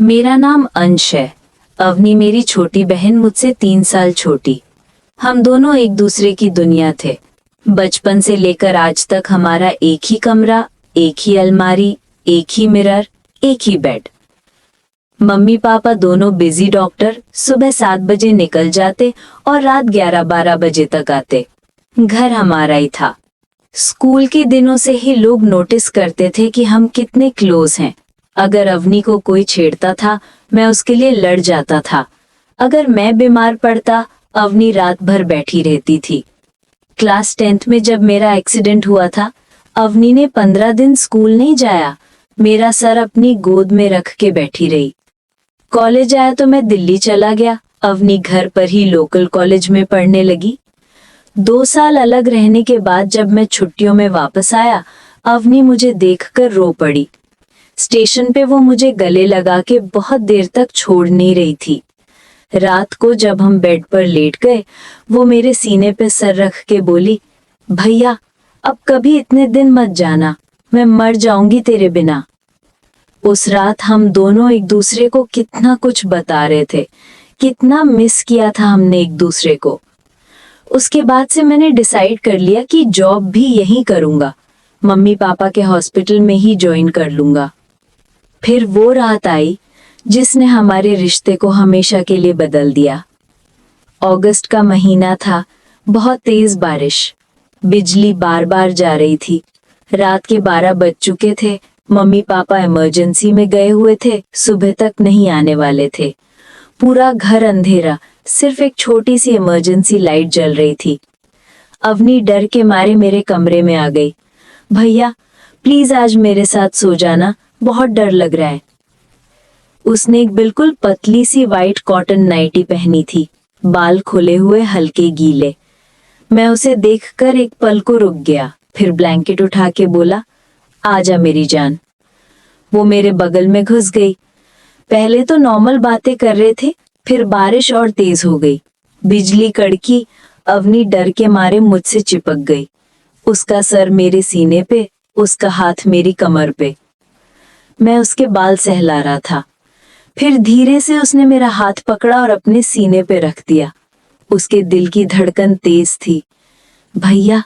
मेरा नाम अंश है। अवनी मेरी छोटी बहन, मुझसे 3 साल छोटी। हम दोनों एक दूसरे की दुनिया थे। बचपन से लेकर आज तक हमारा एक ही कमरा, एक ही अलमारी, एक ही मिरर, एक ही बेड। मम्मी पापा दोनों बिजी डॉक्टर, सुबह 7 बजे निकल जाते और रात 11-12 बजे तक आते। घर हमारा ही था। स्कूल के दिनों से ही लोग नोटिस करते थे कि हम कितने क्लोज हैं। अगर अवनी को कोई छेड़ता था, मैं उसके लिए लड़ जाता था। अगर मैं बीमार पड़ता, अवनी रात भर बैठी रहती थी। क्लास 10th में जब मेरा एक्सीडेंट हुआ था, अवनी ने 15 दिन स्कूल नहीं जाया। मेरा सर अपनी गोद में रख के बैठी रही। कॉलेज आया तो मैं दिल्ली चला गया। अवनी घर पर ही लोकल कॉलेज में पढ़ने लगी। 2 साल अलग रहने के बाद जब मैं छुट्टियों में वापस आया, अवनी मुझे देखकर रो पड़ी। स्टेशन पे वो मुझे गले लगा के बहुत देर तक छोड़ नहीं रही थी। रात को जब हम बेड पर लेट गए, वो मेरे सीने पे सर रख के बोली, भैया अब कभी इतने दिन मत जाना, मैं मर जाऊंगी तेरे बिना। उस रात हम दोनों एक दूसरे को कितना कुछ बता रहे थे, कितना मिस किया था हमने एक दूसरे को। उसके बाद से मैंने डिसाइड कर लिया कि जॉब भी यहीं करूंगा, मम्मी पापा के हॉस्पिटल में ही ज्वाइन कर लूंगा। फिर वो रात आई जिसने हमारे रिश्ते को हमेशा के लिए बदल दिया। अगस्त का महीना था, बहुत तेज बारिश, बिजली बार बार जा रही थी। रात के 12 बज चुके थे। मम्मी पापा इमरजेंसी में गए हुए थे, सुबह तक नहीं आने वाले थे। पूरा घर अंधेरा, सिर्फ एक छोटी सी इमरजेंसी लाइट जल रही थी। अवनी डर के मारे मेरे कमरे में आ गई। भैया प्लीज आज मेरे साथ सो जाना, बहुत डर लग रहा है। उसने एक बिल्कुल पतली सी वाइट कॉटन नाइटी पहनी थी, बाल खुले हुए हल्के गीले। मैं उसे देखकर एक पल को रुक गया, फिर ब्लैंकेट उठा के बोला, आजा मेरी जान। वो मेरे बगल में घुस गई। पहले तो नॉर्मल बातें कर रहे थे, फिर बारिश और तेज हो गई। बिजली कड़की। अवनी डर के मारे मुझसे चिपक गई। उसका सर मेरे सीने पे, उसका हाथ मेरी कमर पे। मैं उसके बाल सहला रहा था। फिर धीरे से उसने मेरा हाथ पकड़ा और अपने सीने पे रख दिया। उसके दिल की धड़कन तेज थी। भैया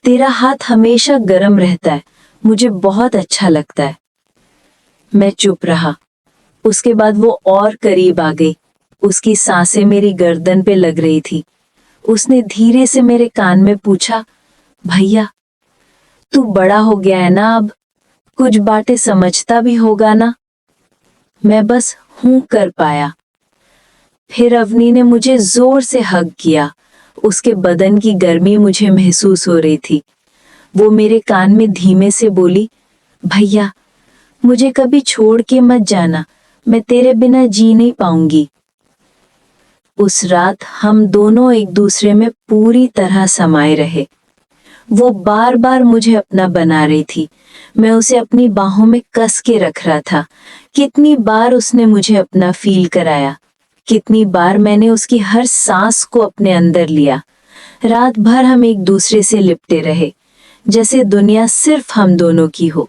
तेरा हाथ हमेशा गर्म रहता है, मुझे बहुत अच्छा लगता है। मैं चुप रहा। उसके बाद वो और करीब आ गई। उसकी सांसें मेरी गर्दन पे लग रही थी। उसने धीरे से मेरे कान में पूछा, भैया तू बड़ा हो गया है ना, अब कुछ बातें समझता भी होगा ना। मैं बस हूं कर पाया। फिर अवनी ने मुझे जोर से हग किया। उसके बदन की गर्मी मुझे महसूस हो रही थी। वो मेरे कान में धीमे से बोली, भैया मुझे कभी छोड़ के मत जाना, मैं तेरे बिना जी नहीं पाऊंगी। उस रात हम दोनों एक दूसरे में पूरी तरह समाये रहे। वो बार बार मुझे अपना बना रही थी। मैं उसे अपनी बाहों में कस के रख रहा था। कितनी बार उसने मुझे अपना फील कराया, कितनी बार मैंने उसकी हर सांस को अपने अंदर लिया। रात भर हम एक दूसरे से लिपटे रहे, जैसे दुनिया सिर्फ हम दोनों की हो।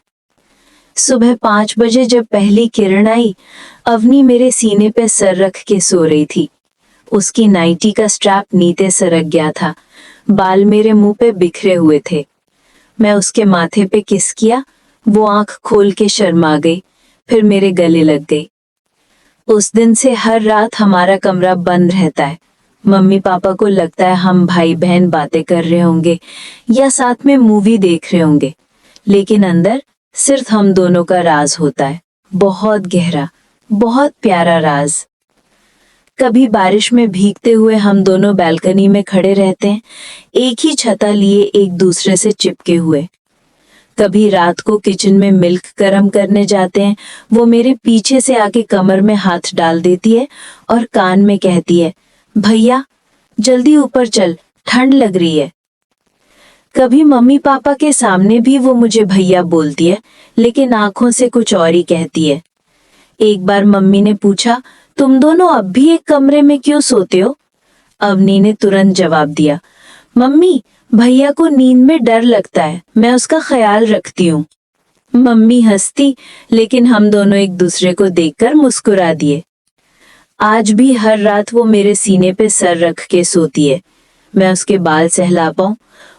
सुबह 5 बजे जब पहली किरण आई, अवनी मेरे सीने पे सर रख के सो रही थी। उसकी नाइटी का स्ट्रैप नीचे सरक गया था, बाल मेरे मुंह पे बिखरे हुए थे। मैं उसके माथे पे किस किया, वो आंख खोल के शर्मा गई, फिर मेरे गले लग गई। उस दिन से हर रात हमारा कमरा बंद रहता है। मम्मी पापा को लगता है हम भाई बहन बातें कर रहे होंगे या साथ में मूवी देख रहे होंगे, लेकिन अंदर सिर्फ हम दोनों का राज होता है, बहुत गहरा, बहुत प्यारा राज। कभी बारिश में भीगते हुए हम दोनों बालकनी में खड़े रहते हैं, एक ही छता लिए एक दूसरे से चिपके हुए। कभी रात को किचन में मिल्क गरम करने जाते हैं, वो मेरे पीछे से आके कमर में हाथ डाल देती है और कान में कहती है, भैया जल्दी ऊपर चल, ठंड लग रही है। कभी मम्मी पापा के सामने भी वो मुझे भैया बोलती है, लेकिन आंखों से कुछ और ही कहती है। एक बार मम्मी ने पूछा, तुम दोनों अब भी एक कमरे में क्यों सोते हो? अवनी ने तुरंत जवाब दिया, मम्मी भैया को नींद में डर लगता है, मैं उसका ख्याल रखती हूँ। मम्मी हंसती, लेकिन हम दोनों एक दूसरे को देखकर मुस्कुरा दिए। आज भी हर रात वो मेरे सीने पे सर रख के सोती है। मैं उसके बाल सहला पाऊं,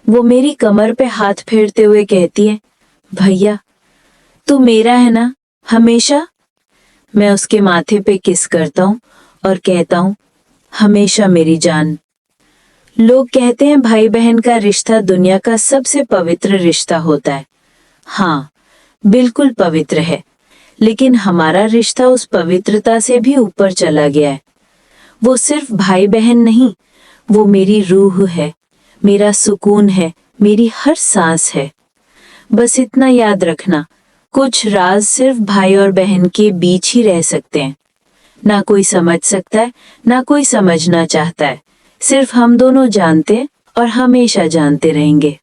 वो मेरी कमर पे हाथ फेरते हुए कहती है, भैया तू मेरा है ना हमेशा। मैं उसके माथे पे किस करता हूँ और कहता हूँ, हमेशा मेरी जान। लोग कहते हैं भाई बहन का रिश्ता दुनिया का सबसे पवित्र रिश्ता होता है। हाँ, बिल्कुल पवित्र है, लेकिन हमारा रिश्ता उस पवित्रता से भी ऊपर चला गया है। वो सिर्फ भाई बहन नहीं, वो मेरी रूह है, मेरा सुकून है, मेरी हर सांस है। बस इतना याद रखना, कुछ राज सिर्फ भाई और बहन के बीच ही रह सकते हैं। ना कोई समझ सकता है, ना कोई समझना चाहता है। सिर्फ हम दोनों जानते हैं और हमेशा जानते रहेंगे।